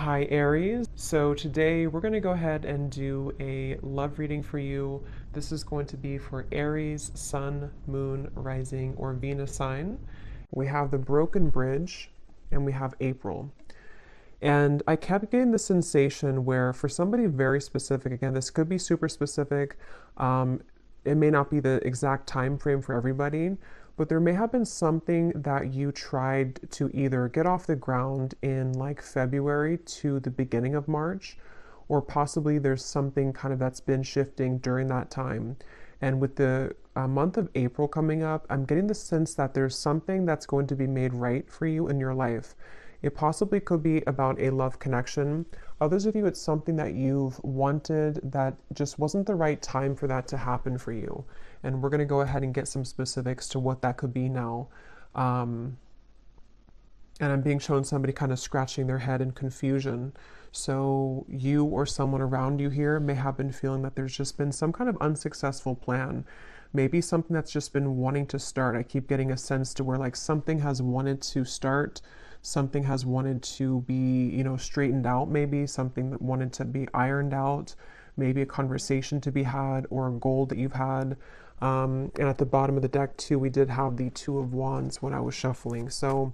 Hi Aries. So today we're going to go ahead and do a love reading for you. This is going to be for Aries, Sun, Moon, Rising, or Venus sign. We have the Broken Bridge and we have April. And I kept getting the sensation where for somebody very specific, again, this could be super specific. It may not be the exact time frame for everybody, but there may have been something that you tried to either get off the ground in like February to the beginning of March, or possibly there's something kind of that's been shifting during that time. And with the month of April coming up, I'm getting the sense that there's something that's going to be made right for you in your life. It possibly could be about a love connection. Others of you, it's something that you've wanted that just wasn't the right time for that to happen for you. And we're going to go ahead and get some specifics to what that could be now. And I'm being shown somebody kind of scratching their head in confusion. So you or someone around you here may have been feeling that there's just been some kind of unsuccessful plan. Maybe something that's just been wanting to start. I keep getting a sense to where like something has wanted to start, something has wanted to be, straightened out, maybe something that wanted to be ironed out, maybe a conversation to be had or a goal that you've had. And at the bottom of the deck too, we did have the Two of Wands when I was shuffling. So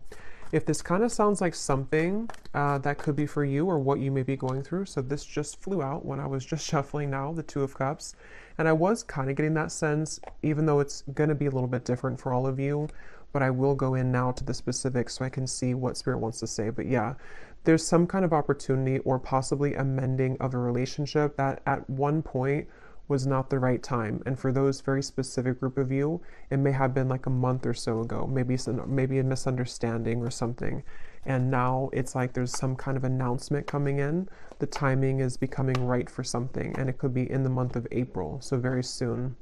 if this kind of sounds like something that could be for you or what you may be going through. So this just flew out when I was just shuffling now, the Two of Cups. And I was kind of getting that sense, even though it's going to be a little bit different for all of you, but I will go in now to the specifics so I can see what Spirit wants to say. But yeah, there's some kind of opportunity or possibly a mending of a relationship that at one point was not the right time. And for those very specific group of you, it may have been like a month or so ago, maybe a misunderstanding or something. And now it's like there's some kind of announcement coming in. The timing is becoming right for something, and it could be in the month of April, so very soon.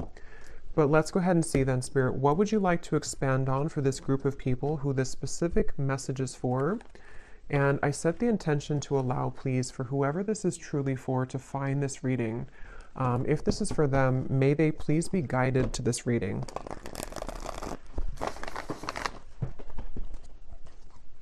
But let's go ahead and see then, Spirit, what would you like to expand on for this group of people who this specific message is for? And I set the intention to allow, please, for whoever this is truly for to find this reading. If this is for them, may they please be guided to this reading.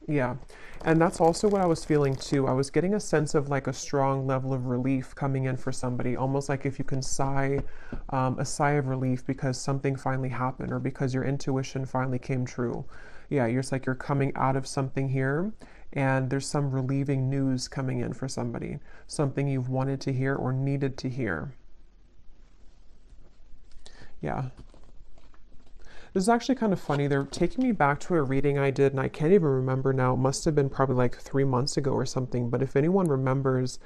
Yeah, and that's also what I was feeling too. I was getting a sense of like a strong level of relief coming in for somebody, almost like if you can sigh, a sigh of relief because something finally happened or because your intuition finally came true. Yeah, you're just like you're coming out of something here and there's some relieving news coming in for somebody, something you've wanted to hear or needed to hear. Yeah. This is actually kind of funny. They're taking me back to a reading I did, and I can't even remember now. It must have been probably like 3 months ago or something. But if anyone remembers,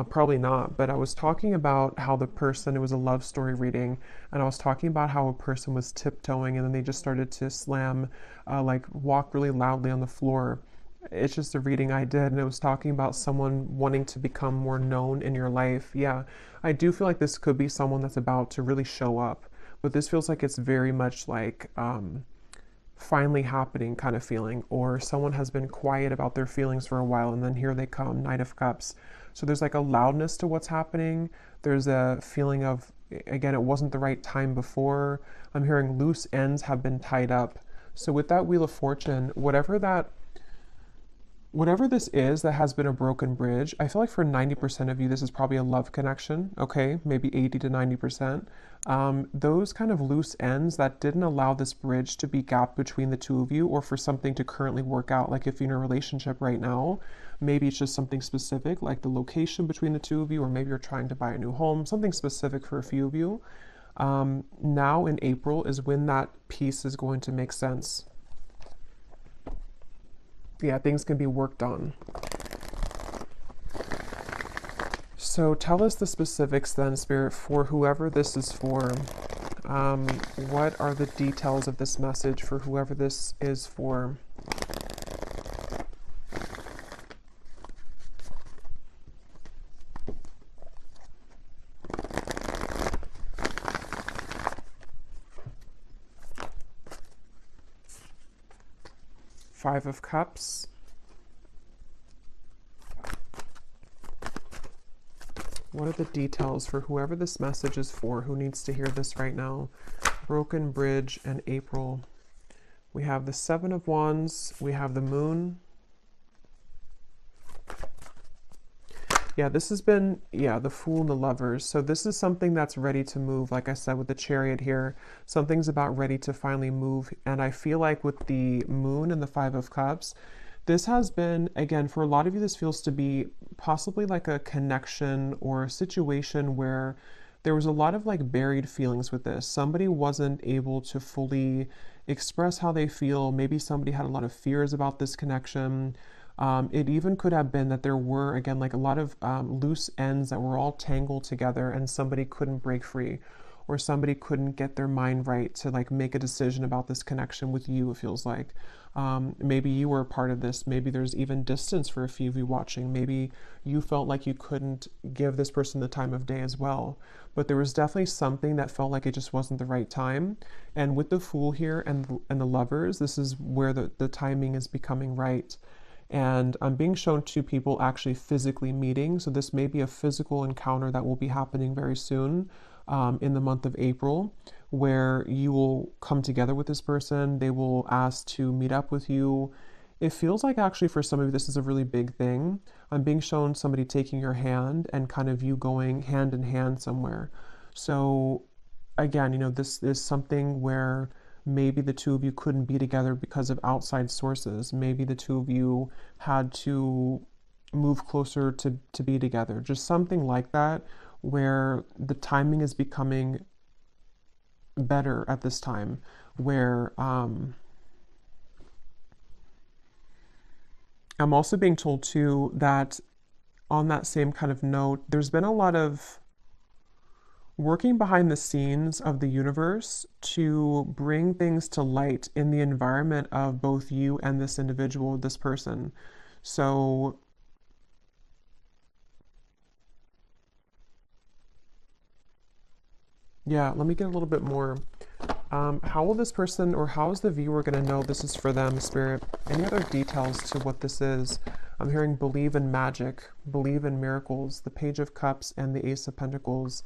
probably not. But I was talking about how the person, it was a love story reading, and I was talking about how a person was tiptoeing and then they just started to slam, like walk really loudly on the floor. It's just a reading I did, and it was talking about someone wanting to become more known in your life. Yeah, I do feel like this could be someone that's about to really show up. But this feels like it's very much like finally happening kind of feeling, or someone has been quiet about their feelings for a while and then here they come, Knight of Cups. So there's like a loudness to what's happening. There's a feeling of, again, it wasn't the right time before. I'm hearing loose ends have been tied up. So with that Wheel of Fortune, whatever this is that has been a broken bridge, I feel like for 90% of you, this is probably a love connection, okay? Maybe 80 to 90%. Those kind of loose ends that didn't allow this bridge to be gapped between the two of you or for something to currently work out. Like if you're in a relationship right now, maybe it's just something specific, like the location between the two of you, or maybe you're trying to buy a new home, something specific for a few of you. Now in April is when that piece is going to make sense. Yeah, things can be worked on. So tell us the specifics then, Spirit, for whoever this is for. What are the details of this message for whoever this is for? Five of Cups. What are the details for whoever this message is for, who needs to hear this right now? Broken Bridge and April. We have the Seven of Wands. We have the Moon. Yeah, this has been, yeah, the Fool and the Lovers. So this is something that's ready to move. Like I said, with the Chariot here, something's about ready to finally move. And I feel like with the Moon and the Five of Cups, this has been, again, for a lot of you, this feels to be possibly like a connection or a situation where there was a lot of like buried feelings with this. Somebody wasn't able to fully express how they feel. Maybe somebody had a lot of fears about this connection. It even could have been that there were, again, like a lot of loose ends that were all tangled together and somebody couldn't break free, or somebody couldn't get their mind right to like make a decision about this connection with you, it feels like. Maybe you were a part of this. Maybe there's even distance for a few of you watching. Maybe you felt like you couldn't give this person the time of day as well. But there was definitely something that felt like it just wasn't the right time. And with the Fool here and the Lovers, this is where the timing is becoming right. And I'm being shown two people actually physically meeting. So this may be a physical encounter that will be happening very soon, in the month of April, where you will come together with this person. They will ask to meet up with you. It feels like actually for some of you, this is a really big thing. I'm being shown somebody taking your hand and kind of you going hand in hand somewhere. So again, this is something where maybe the two of you couldn't be together because of outside sources. Maybe the two of you had to move closer to be together. Just something like that, where the timing is becoming better at this time, where I'm also being told too that on that same kind of note, there's been a lot of working behind the scenes of the universe to bring things to light in the environment of both you and this individual, this person. So yeah, let me get a little bit more. How will this person, or how is the viewer going to know this is for them, Spirit? Any other details to what this is? I'm hearing believe in magic, believe in miracles, the Page of Cups and the Ace of Pentacles.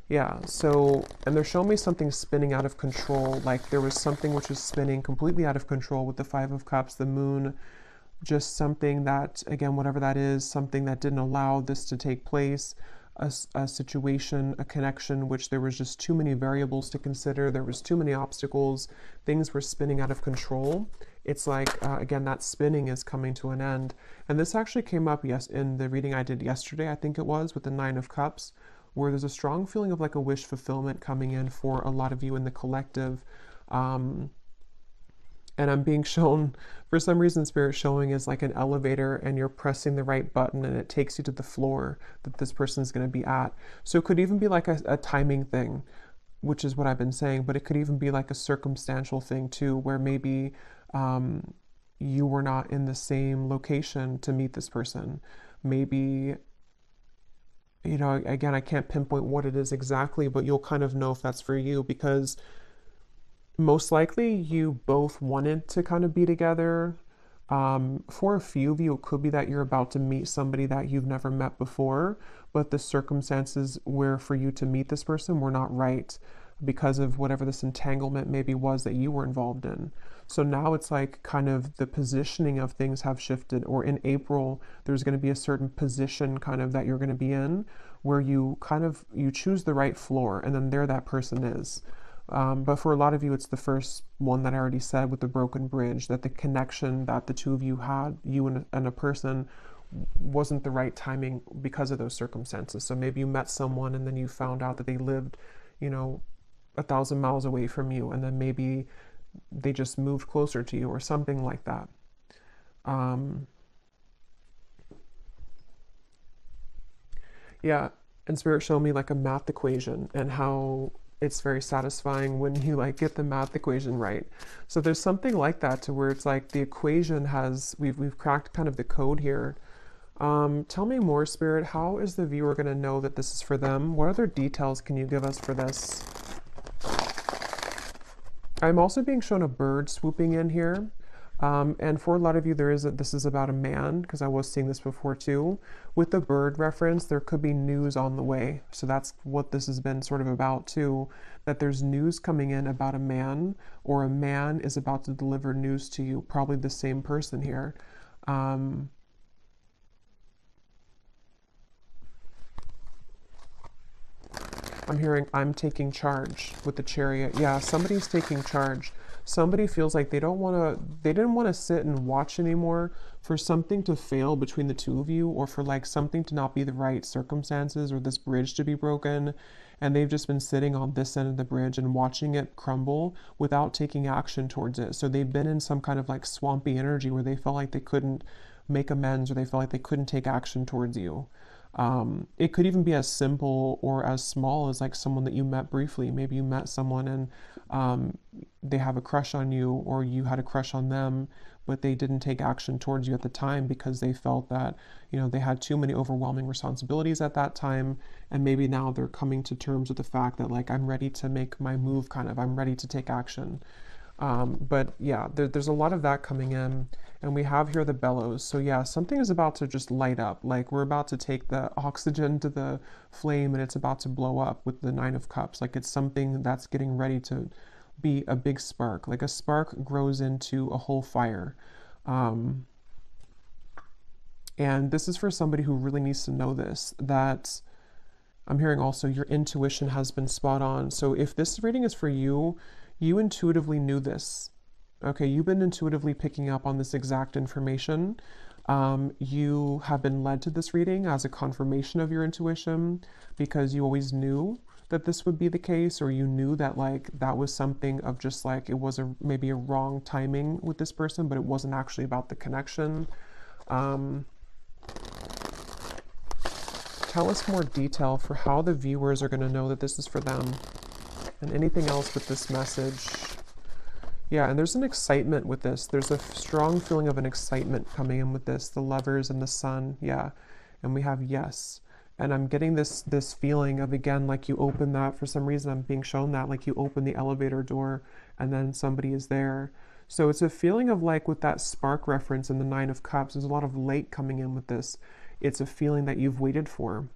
Yeah, so, and they're showing me something spinning out of control, like there was something which was spinning completely out of control with the Five of Cups, the Moon, just something that, again, whatever that is, something that didn't allow this to take place, a situation, a connection, which there was just too many variables to consider, there was too many obstacles, things were spinning out of control. It's like, again, that spinning is coming to an end. And this actually came up, yes, in the reading I did yesterday, I think it was, with the Nine of Cups, where there's a strong feeling of like a wish fulfillment coming in for a lot of you in the collective. And I'm being shown, for some reason, Spirit showing is like an elevator and you're pressing the right button and it takes you to the floor that this person is going to be at. So it could even be like a timing thing, which is what I've been saying, but it could even be like a circumstantial thing too, where maybe you were not in the same location to meet this person. Maybe, again, I can't pinpoint what it is exactly, but you'll kind of know if that's for you, because most likely you both wanted to kind of be together. For a few of you, it could be that you're about to meet somebody that you've never met before, but the circumstances where for you to meet this person were not right because of whatever this entanglement maybe was that you were involved in. So now it's like kind of the positioning of things have shifted, or in April, there's going to be a certain position kind of that you're going to be in where you choose the right floor and then there that person is. But for a lot of you, it's the first one that I already said with the broken bridge, that the connection that the two of you had, you and a person, wasn't the right timing because of those circumstances. So maybe you met someone and then you found out that they lived, 1,000 miles away from you, and then maybe they just moved closer to you or something like that. Yeah, and Spirit showed me like a math equation and how it's very satisfying when you like get the math equation right. So there's something like that to where it's like the equation has, we've cracked kind of the code here. Tell me more, Spirit. How is the viewer going to know that this is for them? What other details can you give us for this? I'm also being shown a bird swooping in here. And for a lot of you, this is about a man, because I was seeing this before too. With the bird reference, there could be news on the way. So that's what this has been sort of about too, that there's news coming in about a man, or a man is about to deliver news to you, probably the same person here. I'm hearing I'm taking charge with the Chariot. Yeah, somebody's taking charge. Somebody feels like they didn't want to sit and watch anymore for something to fail between the two of you, or for like something to not be the right circumstances, or this bridge to be broken. And they've just been sitting on this end of the bridge and watching it crumble without taking action towards it. So they've been in some kind of like swampy energy where they felt like they couldn't make amends, or they felt like they couldn't take action towards you. It could even be as simple or as small as like someone that you met briefly. Maybe you met someone and they have a crush on you, or you had a crush on them, but they didn't take action towards you at the time because they felt that, you know, they had too many overwhelming responsibilities at that time. And maybe now they're coming to terms with the fact that like, I'm ready to make my move, kind of, I'm ready to take action. But yeah, there's a lot of that coming in. And we have here the bellows. So yeah, something is about to just light up. Like we're about to take the oxygen to the flame and it's about to blow up with the Nine of Cups. Like it's something that's getting ready to be a big spark. Like a spark grows into a whole fire. And this is for somebody who really needs to know this, that I'm hearing also your intuition has been spot on. So if this reading is for you, you intuitively knew this. Okay, you've been intuitively picking up on this exact information. You have been led to this reading as a confirmation of your intuition because you always knew that this would be the case, or you knew that like that was something of just like it was maybe a wrong timing with this person, but it wasn't actually about the connection. Tell us more detail for how the viewers are going to know that this is for them, and anything else with this message. Yeah, and there's an excitement with this. There's a strong feeling of an excitement coming in with this. The Lovers and the Sun, yeah. And we have yes. And I'm getting this feeling of, again, like you open that, for some reason I'm being shown that, like you open the elevator door and then somebody is there. So it's a feeling of like with that spark reference in the Nine of Cups, there's a lot of light coming in with this. It's a feeling that you've waited for.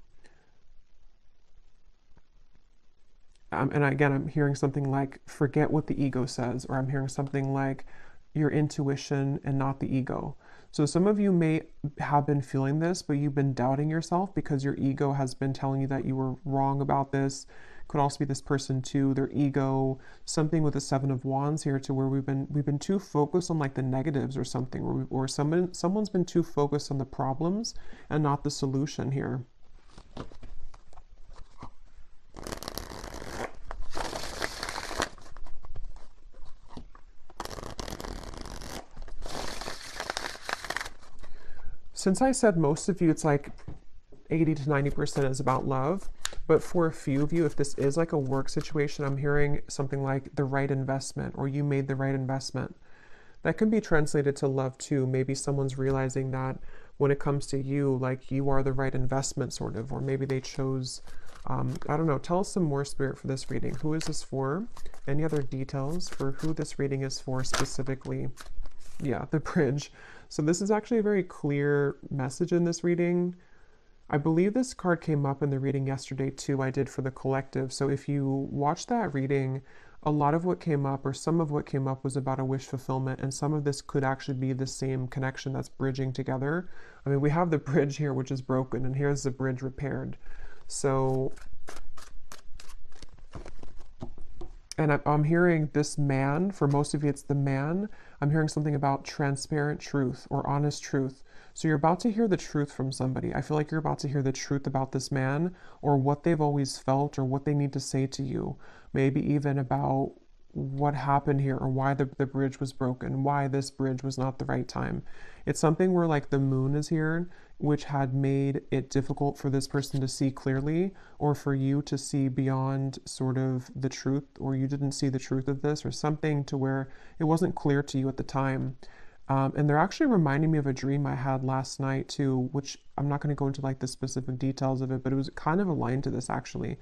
And again, I'm hearing something like, forget what the ego says, or I'm hearing something like your intuition and not the ego. So some of you may have been feeling this, but you've been doubting yourself because your ego has been telling you that you were wrong about this. Could also be this person too, their ego, something with the Seven of Wands here, to where we've been too focused on like the negatives or something, or someone's been too focused on the problems and not the solution here. Since I said most of you, it's like 80 to 90% is about love. But for a few of you, if this is like a work situation, I'm hearing something like the right investment, or you made the right investment. That can be translated to love too. Maybe someone's realizing that when it comes to you, like you are the right investment sort of, or maybe they chose, I don't know. Tell us some more, Spirit, for this reading. Who is this for? Any other details for who this reading is for specifically? Yeah, the bridge. So this is actually a very clear message in this reading. I believe this card came up in the reading yesterday too, I did for the collective. So if you watch that reading, a lot of what came up, or some of what came up, was about a wish fulfillment, and some of this could actually be the same connection that's bridging together. I mean, we have the bridge here, which is broken, and here's the bridge repaired. So, and I'm hearing this man, for most of you it's the man. I'm hearing something about transparent truth or honest truth. So you're about to hear the truth from somebody. I feel like you're about to hear the truth about this man, or what they've always felt, or what they need to say to you. Maybe even about what happened here, or why the bridge was broken, why this bridge was not the right time. It's something where like the moon is here, which had made it difficult for this person to see clearly, or for you to see beyond sort of the truth, or you didn't see the truth of this, or something to where it wasn't clear to you at the time. And they're actually reminding me of a dream I had last night too, which I'm not going to go into like the specific details of it, but it was kind of aligned to this actually.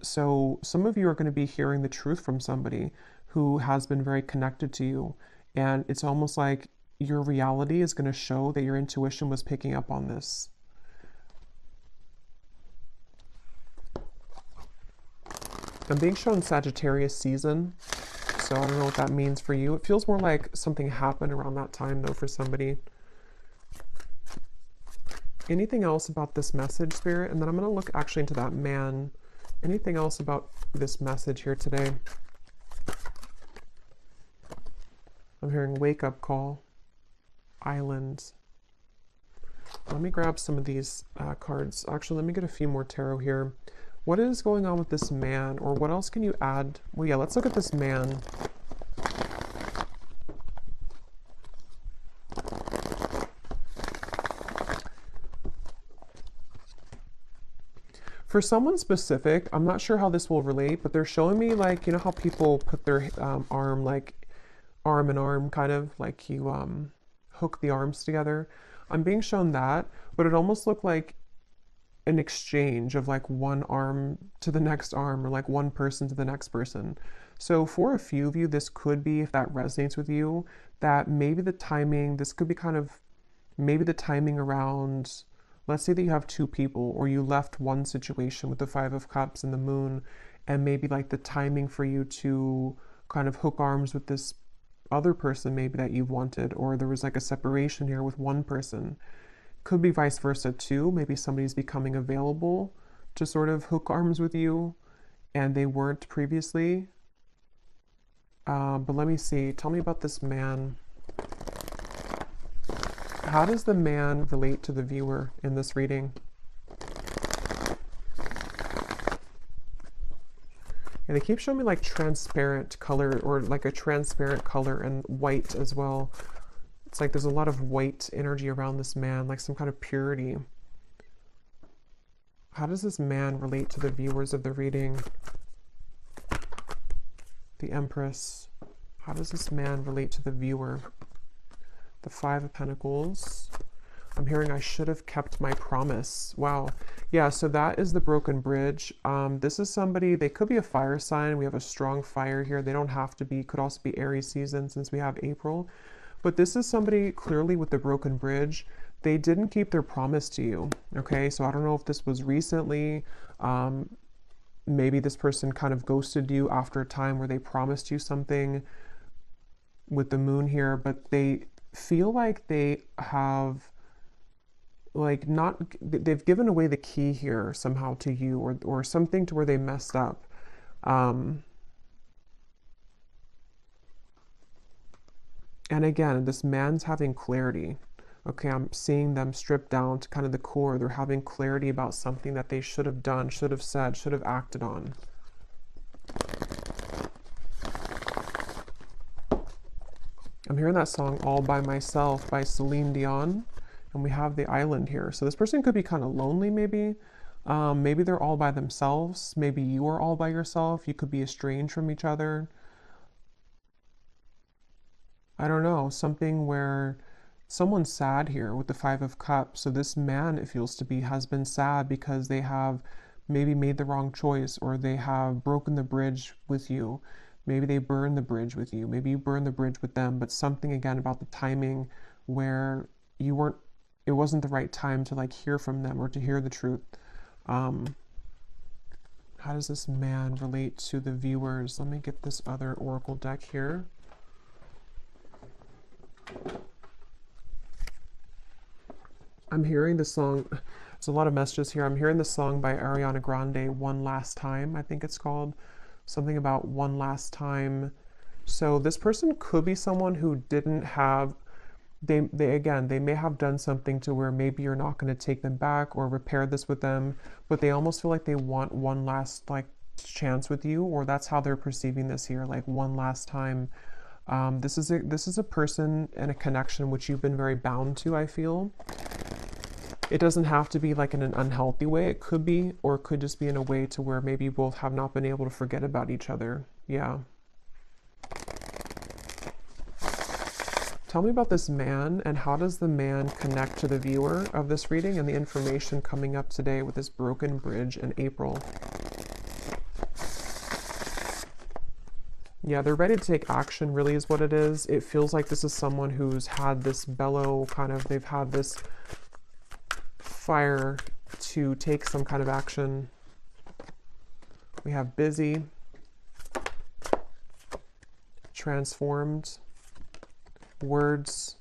So some of you are going to be hearing the truth from somebody who has been very connected to you. And it's almost like your reality is going to show that your intuition was picking up on this. I'm being shown Sagittarius season. So I don't know what that means for you. It feels more like something happened around that time though for somebody. Anything else about this message, Spirit? And then I'm going to look actually into that man Anything else about this message here today? I'm hearing wake up call, island. Let me grab some of these cards. Actually, let me get a few more tarot here. What is going on with this man, or what else can you add? Well, yeah, let's look at this man. For someone specific, I'm not sure how this will relate, but they're showing me, like, you know how people put their arm, like arm in arm, kind of like you hook the arms together. I'm being shown that, but it almost looked like an exchange of like one arm to the next arm, or like one person to the next person. So for a few of you, this could be, if that resonates with you, that maybe the timing, this could be kind of maybe the timing around, let's say that you have two people, or you left one situation with the Five of Cups and the Moon, and maybe like the timing for you to kind of hook arms with this other person maybe that you wanted, or there was like a separation here with one person. Could be vice versa too. Maybe somebody's becoming available to sort of hook arms with you and they weren't previously. But let me see. Tell me about this man. How does the man relate to the viewer in this reading? And they keep showing me like transparent color, or like a transparent color, and white as well. It's like there's a lot of white energy around this man, like some kind of purity. How does this man relate to the viewers of the reading? The Empress. How does this man relate to the viewer? The Five of Pentacles. I'm hearing I should have kept my promise. Wow. Yeah, so that is the broken bridge. This is somebody, they could be a fire sign. We have a strong fire here. They don't have to be, could also be Aries season since we have April. But this is somebody clearly with the broken bridge. They didn't keep their promise to you. Okay, so I don't know if this was recently. Maybe this person kind of ghosted you after a time where they promised you something with the Moon here, but they feel like they have like not, they've given away the key here somehow to you, or something to where they messed up. And again, this man's having clarity. Okay, I'm seeing them stripped down to kind of the core. They're having clarity about something that they should have done, should have said, should have acted on. I'm hearing that song All By Myself by Celine Dion. And we have the island here. So this person could be kind of lonely maybe. Maybe they're all by themselves. Maybe you are all by yourself. You could be estranged from each other. I don't know. Something where someone's sad here with the Five of Cups. So this man, it feels to be, has been sad because they have maybe made the wrong choice, or they have broken the bridge with you. Maybe they burned the bridge with you. Maybe you burned the bridge with them. But something again about the timing where you weren't, it wasn't the right time to like hear from them or to hear the truth. How does this man relate to the viewers? Let me get this other oracle deck here. I'm hearing the song, there's a lot of messages here. I'm hearing the song by Ariana Grande, One Last Time, I think it's called. Something about one last time. So this person could be someone who didn't have, they may have done something to where maybe you're not going to take them back or repair this with them, but they almost feel like they want one last like chance with you, or that's how they're perceiving this here, like one last time. This is a person and a connection which you've been very bound to, I feel. It doesn't have to be like in an unhealthy way. It could be, or it could just be in a way to where maybe you both have not been able to forget about each other. Yeah. Tell me about this man, and how does the man connect to the viewer of this reading and the information coming up today with this broken bridge in April? Yeah, they're ready to take action, really is what it is. It feels like this is someone who's had this bellow kind of, they've had this fire to take some kind of action. We have busy, transformed, words,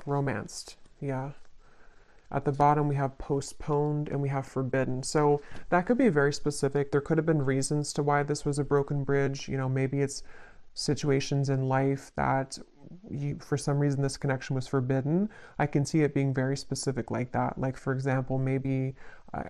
romanced. Yeah. At the bottom, we have postponed and we have forbidden. So that could be very specific. There could have been reasons to why this was a broken bridge. You know, maybe it's situations in life that for some reason this connection was forbidden. I can see it being very specific like that. Like, for example, maybe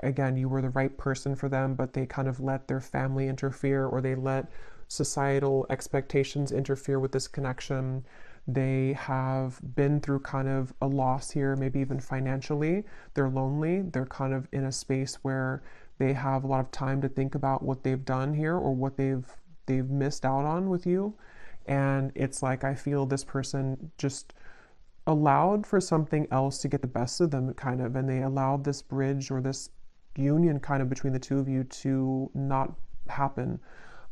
again, you were the right person for them, but they kind of let their family interfere, or they let societal expectations interfere with this connection. They have been through kind of a loss here, maybe even financially. They're lonely. They're kind of in a space where they have a lot of time to think about what they've done here, or what they've missed out on with you. And it's like, I feel this person just allowed for something else to get the best of them, kind of, and they allowed this bridge or this union kind of between the two of you to not happen.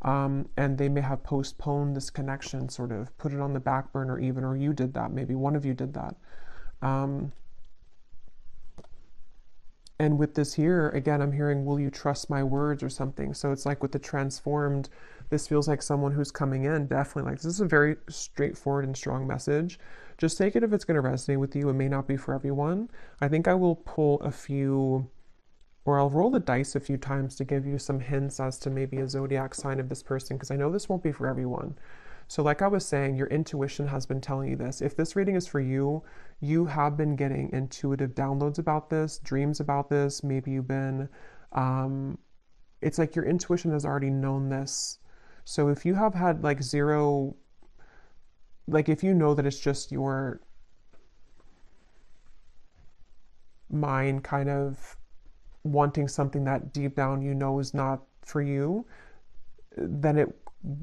And they may have postponed this connection, sort of put it on the back burner even, or you did that, maybe one of you did that. And with this here, again, I'm hearing, will you trust my words or something? So it's like with the transformed, this feels like someone who's coming in, definitely like, this is a very straightforward and strong message. Just take it if it's going to resonate with you. It may not be for everyone. I think I will pull a few, or I'll roll the dice a few times to give you some hints as to maybe a zodiac sign of this person, because I know this won't be for everyone. So like I was saying, your intuition has been telling you this. If this reading is for you, you have been getting intuitive downloads about this, dreams about this. Maybe you've been, it's like your intuition has already known this. So if you have had like zero, like if you know that it's just your mind kind of wanting something that deep down you know is not for you, then it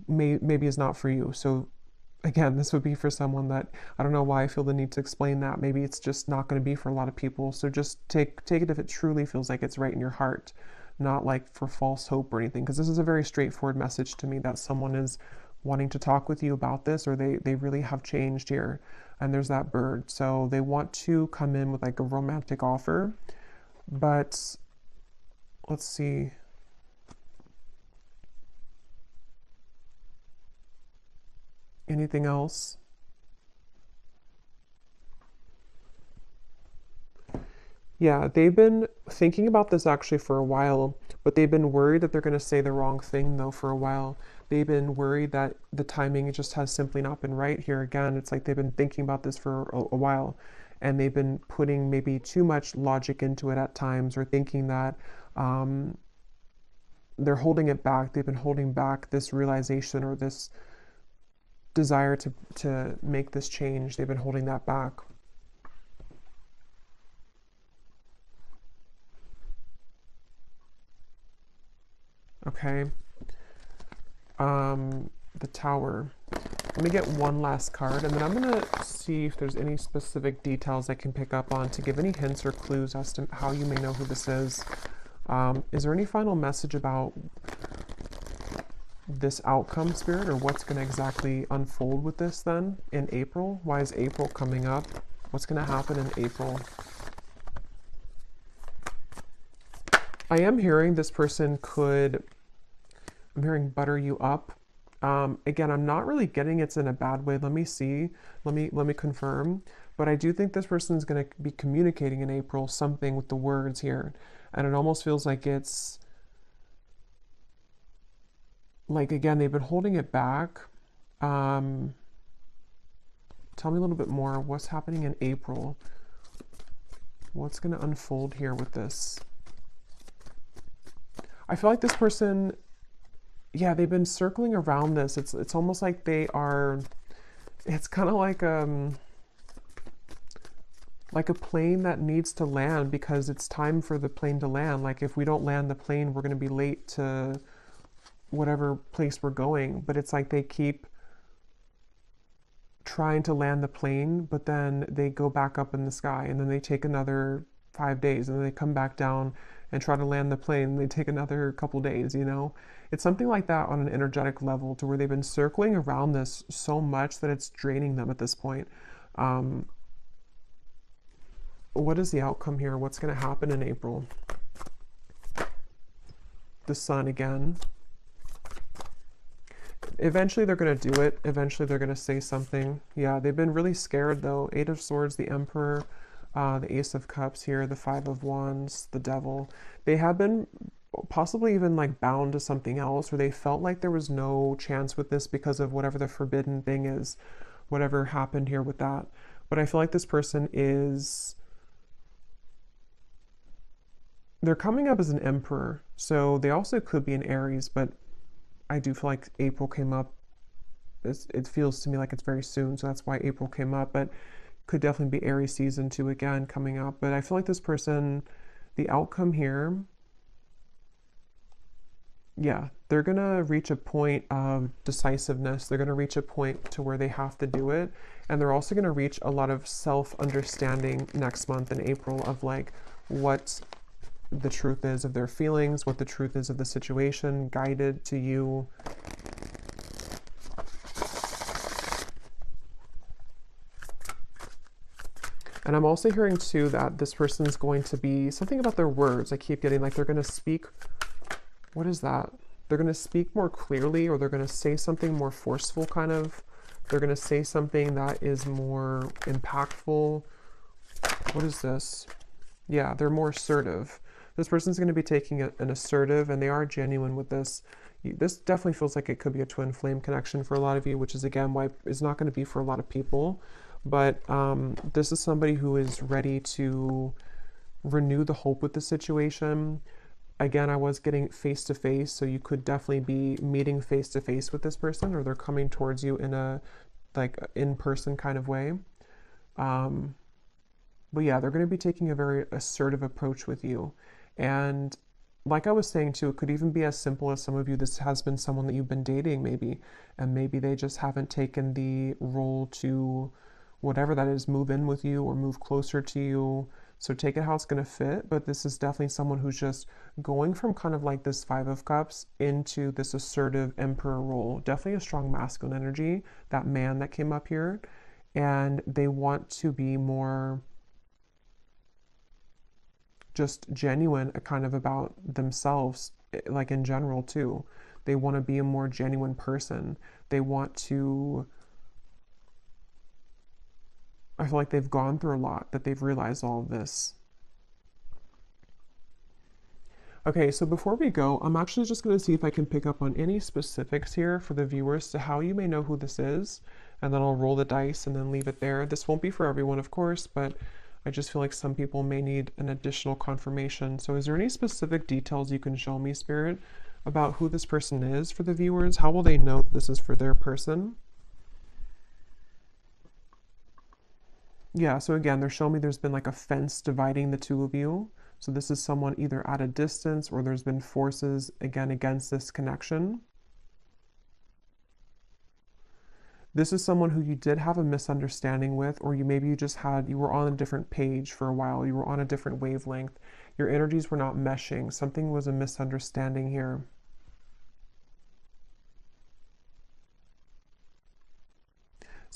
maybe is not for you. So again, this would be for someone that, I don't know why I feel the need to explain that. Maybe it's just not going to be for a lot of people. So just take it if it truly feels like it's right in your heart, not like for false hope or anything, because this is a very straightforward message to me that someone is wanting to talk with you about this, or they really have changed here. And there's that bird. So they want to come in with like a romantic offer. But let's see. Anything else? Yeah, they've been thinking about this actually for a while, but they've been worried that they're going to say the wrong thing though for a while. They've been worried that the timing just has simply not been right here. Again, it's like they've been thinking about this for a while, and they've been putting maybe too much logic into it at times, or thinking that they're holding it back. They've been holding back this realization or this desire to make this change. They've been holding that back. Okay. The Tower. Let me get one last card, and then I'm going to see if there's any specific details I can pick up on to give any hints or clues as to how you may know who this is. Is there any final message about this outcome, Spirit, or what's going to exactly unfold with this then in April? Why is April coming up? What's going to happen in April? I am hearing this person could, I'm hearing butter you up. Again, I'm not really getting it's in a bad way. Let me see. Let me confirm. But I do think this person is going to be communicating in April something with the words here. And it almost feels like it's like, again, they've been holding it back. Tell me a little bit more. What's happening in April? What's going to unfold here with this? I feel like this person, yeah, they've been circling around this. It's almost like they are, it's kind of like a plane that needs to land because it's time for the plane to land. Like if we don't land the plane, we're going to be late to whatever place we're going. But it's like they keep trying to land the plane, but then they go back up in the sky, and then they take another 5 days, and then they come back down and try to land the plane. They take another couple days, you know? It's something like that on an energetic level, to where they've been circling around this so much that it's draining them at this point. What is the outcome here? What's going to happen in April? The Sun again. Eventually they're going to do it. Eventually they're going to say something. Yeah, they've been really scared though. 8 of Swords, the Emperor. The Ace of Cups here, the Five of Wands, the Devil. They have been possibly even like bound to something else, or they felt like there was no chance with this because of whatever the forbidden thing is, whatever happened here with that. But I feel like this person is, they're coming up as an Emperor, so they also could be an Aries, but I do feel like April came up. It feels to me like it's very soon, so that's why April came up, but could definitely be Aries season 2 again coming up. But I feel like this person, the outcome here, yeah, they're gonna reach a point of decisiveness. They're gonna reach a point to where they have to do it. And they're also gonna reach a lot of self-understanding next month in April of like what the truth is of their feelings, what the truth is of the situation, guided to you. And I'm also hearing too that this person is going to be something about their words. I keep getting like they're going to speak. What is that? They're going to speak more clearly, or they're going to say something more forceful, kind of. They're going to say something that is more impactful. What is this? Yeah, they're more assertive. This person's going to be taking an assertive, and they are genuine with this. This definitely feels like it could be a twin flame connection for a lot of you, which is again why it's not going to be for a lot of people. But this is somebody who is ready to renew the hope with the situation. Again, I was getting face to face, so you could definitely be meeting face to face with this person, or they're coming towards you in a like in-person kind of way. But yeah, they're going to be taking a very assertive approach with you. And like I was saying too, it could even be as simple as some of you, this has been someone that you've been dating maybe, and maybe they just haven't taken the role to whatever that is, move in with you or move closer to you. So take it how it's going to fit. But this is definitely someone who's just going from kind of like this Five of Cups into this assertive Emperor role. Definitely a strong masculine energy, that man that came up here. And they want to be more just genuine kind of about themselves, like in general too. They want to be a more genuine person. They want to, I feel like they've gone through a lot, that they've realized all of this. Okay, so before we go, I'm actually just going to see if I can pick up on any specifics here for the viewers to how you may know who this is, and then I'll roll the dice and then leave it there. This won't be for everyone, of course, but I just feel like some people may need an additional confirmation. So is there any specific details you can show me, Spirit, about who this person is for the viewers? How will they know this is for their person? Yeah, so again, they're showing me there's been like a fence dividing the two of you. So this is someone either at a distance, or there's been forces, again, against this connection. This is someone who you did have a misunderstanding with, or you just had, you were on a different page for a while. You were on a different wavelength. Your energies were not meshing. Something was a misunderstanding here.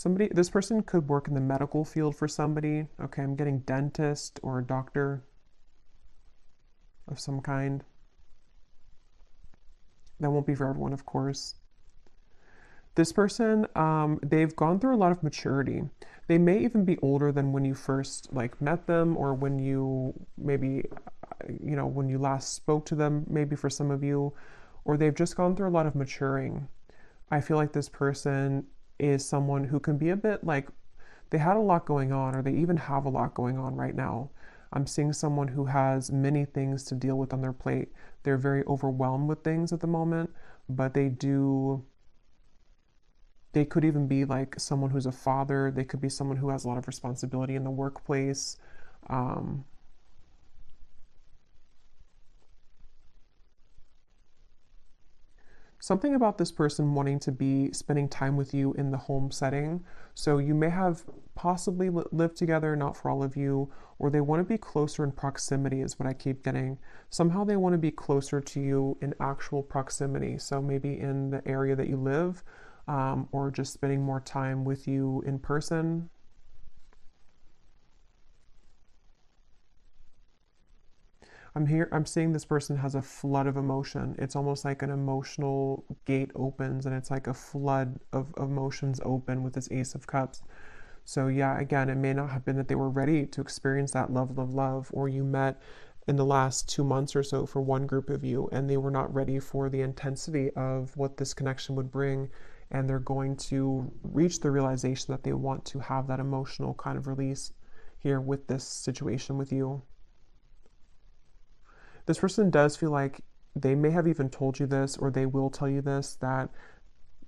This person could work in the medical field for somebody. Okay, I'm getting dentist or a doctor of some kind. That won't be for everyone, of course. This person, they've gone through a lot of maturity. They may even be older than when you first like met them, or when you maybe, when you last spoke to them, maybe for some of you, or they've just gone through a lot of maturing. I feel like this person is someone who can be a bit like, they had a lot going on, or they even have a lot going on right now. I'm seeing someone who has many things to deal with on their plate. They're very overwhelmed with things at the moment, but they could even be like someone who's a father. They could be someone who has a lot of responsibility in the workplace. Something about this person wanting to be spending time with you in the home setting. So you may have possibly lived together, not for all of you, or they want to be closer in proximity is what I keep getting. Somehow they want to be closer to you in actual proximity. So maybe in the area that you live, or just spending more time with you in person. I'm seeing this person has a flood of emotion. It's almost like an emotional gate opens, and it's like a flood of emotions open with this Ace of Cups. So yeah, again, it may not have been that they were ready to experience that level of love, or you met in the last 2 months or so for one group of you and they were not ready for the intensity of what this connection would bring, and they're going to reach the realization that they want to have that emotional kind of release here with this situation with you. This person does feel like they may have even told you this, or they will tell you this, that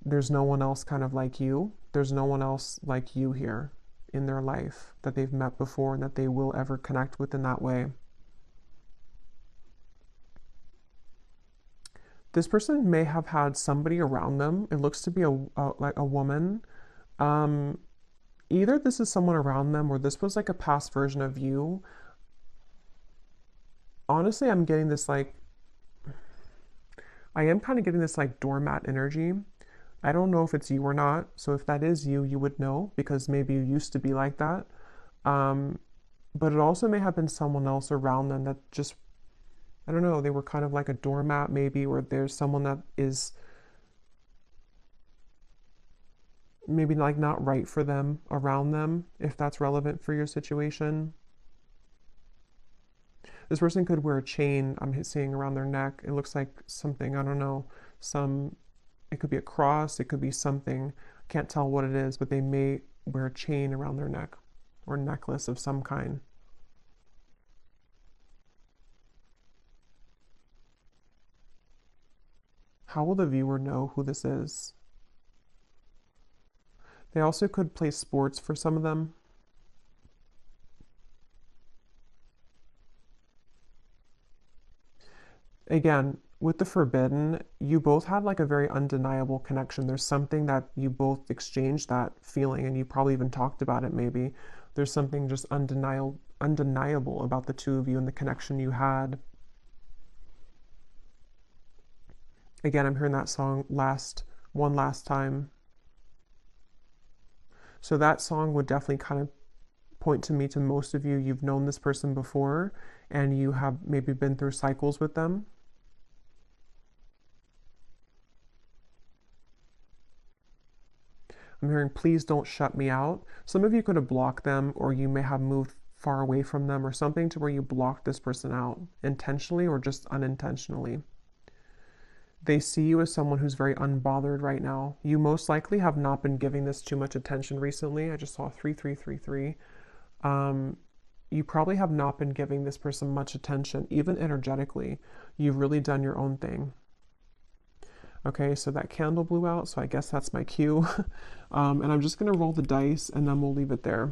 there's no one else kind of like you. There's no one else like you here in their life that they've met before and that they will ever connect with in that way. This person may have had somebody around them. It looks to be like a woman. Um, Either this is someone around them or this was like a past version of you. Honestly, I'm getting this like, I am kind of getting this like doormat energy. I don't know if it's you or not. So if that is you, you would know because maybe you used to be like that. Um, but it also may have been someone else around them that just, I don't know, they were kind of like a doormat maybe, or there's someone that is maybe like not right for them around them, if that's relevant for your situation. This person could wear a chain, I'm seeing, around their neck. It looks like something, I don't know, it could be a cross, it could be something. Can't tell what it is, but they may wear a chain around their neck or necklace of some kind. How will the viewer know who this is? They also could play sports for some of them. Again, with the forbidden, you both had like a very undeniable connection. There's something that you both exchanged that feeling, and you probably even talked about it maybe. There's something just undeniable about the two of you and the connection you had. Again, I'm hearing that song one last time. So that song would definitely kind of point to me to most of you. You've known this person before and you have maybe been through cycles with them. I'm hearing, please don't shut me out. Some of you could have blocked them, or you may have moved far away from them or something to where you blocked this person out intentionally or just unintentionally. They see you as someone who's very unbothered right now. You most likely have not been giving this too much attention recently. I just saw 3333. You probably have not been giving this person much attention, even energetically. You've really done your own thing. Okay, so that candle blew out, so I guess that's my cue. And I'm just going to roll the dice and then we'll leave it there.